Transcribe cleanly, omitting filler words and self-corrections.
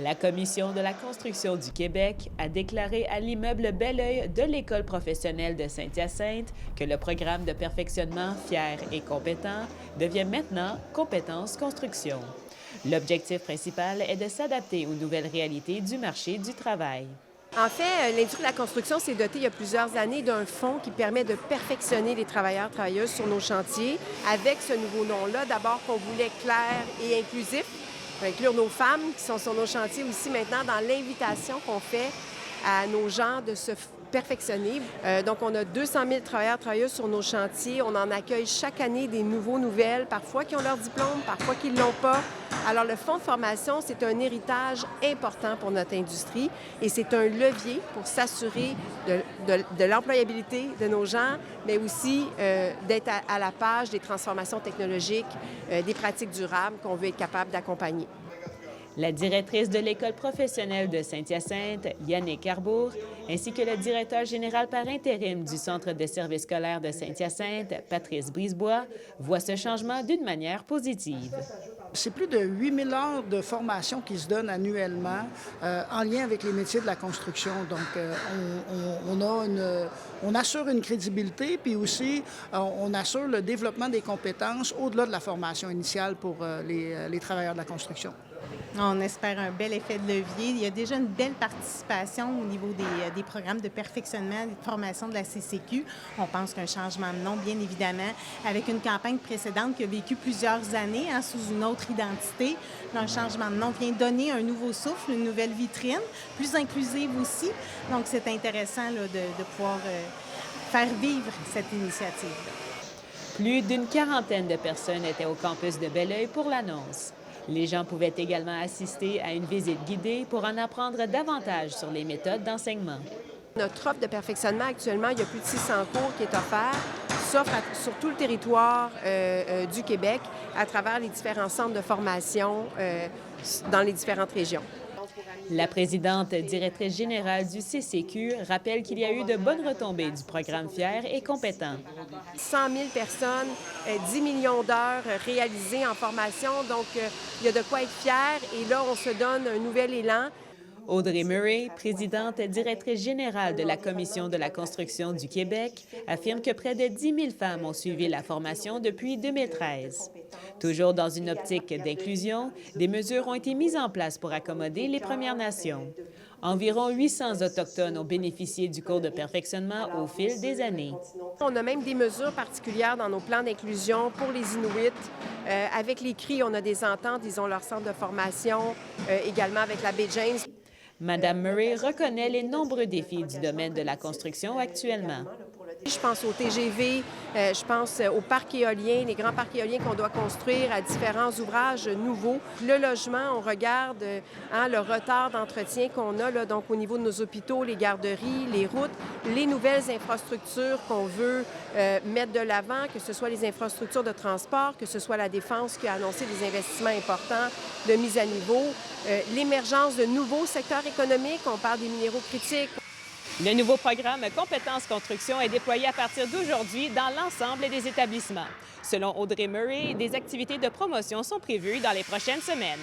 La Commission de la construction du Québec a déclaré à l'immeuble Belleuil de l'École professionnelle de Saint-Hyacinthe que le programme de perfectionnement Fier et compétent devient maintenant Compétences Construction. L'objectif principal est de s'adapter aux nouvelles réalités du marché du travail. En fait, l'industrie de la construction s'est dotée il y a plusieurs années d'un fonds qui permet de perfectionner les travailleurs, travailleuses sur nos chantiers. Avec ce nouveau nom-là, d'abord qu'on voulait clair et inclusif, pour inclure nos femmes qui sont sur nos chantiers aussi maintenant dans l'invitation qu'on fait à nos gens de se perfectionner. Donc, on a 200 000 travailleurs, travailleuses sur nos chantiers. On en accueille chaque année des nouvelles, parfois qui ont leur diplôme, parfois qui ne l'ont pas. Alors, le fonds de formation, c'est un héritage important pour notre industrie et c'est un levier pour s'assurer de l'employabilité de nos gens, mais aussi d'être à la page des transformations technologiques, des pratiques durables qu'on veut être capable d'accompagner. La directrice de l'École professionnelle de Saint-Hyacinthe, Yannick Arbour, ainsi que le directeur général par intérim du Centre de services scolaires de Saint-Hyacinthe, Patrice Brisebois, voient ce changement d'une manière positive. C'est plus de 8 000 heures de formation qui se donnent annuellement en lien avec les métiers de la construction. Donc, on assure une crédibilité, puis aussi, on assure le développement des compétences au-delà de la formation initiale pour les travailleurs de la construction. On espère un bel effet de levier. Il y a déjà une belle participation au niveau des programmes de perfectionnement et de formation de la CCQ. On pense qu'un changement de nom, bien évidemment, avec une campagne précédente qui a vécu plusieurs années sous une autre identité. Un changement de nom vient donner un nouveau souffle, une nouvelle vitrine, plus inclusive aussi. Donc, c'est intéressant là, de pouvoir faire vivre cette initiative. Plus d'une quarantaine de personnes étaient au campus de Belleuil pour l'annonce. Les gens pouvaient également assister à une visite guidée pour en apprendre davantage sur les méthodes d'enseignement. Notre offre de perfectionnement, actuellement, il y a plus de 600 cours qui est offert, s'offre sur tout le territoire du Québec à travers les différents centres de formation dans les différentes régions. La présidente directrice générale du CCQ rappelle qu'il y a eu de bonnes retombées du programme Fier et compétent. 100 000 personnes, 10 millions d'heures réalisées en formation, donc il y a de quoi être fier et là, on se donne un nouvel élan. Audrey Murray, présidente et directrice générale de la Commission de la construction du Québec, affirme que près de 10 000 femmes ont suivi la formation depuis 2013. Toujours dans une optique d'inclusion, des mesures ont été mises en place pour accommoder les Premières Nations. Environ 800 Autochtones ont bénéficié du cours de perfectionnement au fil des années. On a même des mesures particulières dans nos plans d'inclusion pour les Inuits. Avec les CRI, on a des ententes, ils ont leur centre de formation, également avec la baie James. Madame Murray reconnaît les nombreux défis du domaine de la construction actuellement. Je pense au TGV, je pense aux parcs éoliens, les grands parcs éoliens qu'on doit construire à différents ouvrages nouveaux. Le logement, on regarde le retard d'entretien qu'on a, là, donc au niveau de nos hôpitaux, les garderies, les routes, les nouvelles infrastructures qu'on veut mettre de l'avant, que ce soit les infrastructures de transport, que ce soit la Défense qui a annoncé des investissements importants de mise à niveau, l'émergence de nouveaux secteurs économiques, on parle des minéraux critiques. Le nouveau programme Compétences Construction est déployé à partir d'aujourd'hui dans l'ensemble des établissements. Selon Audrey Murray, des activités de promotion sont prévues dans les prochaines semaines.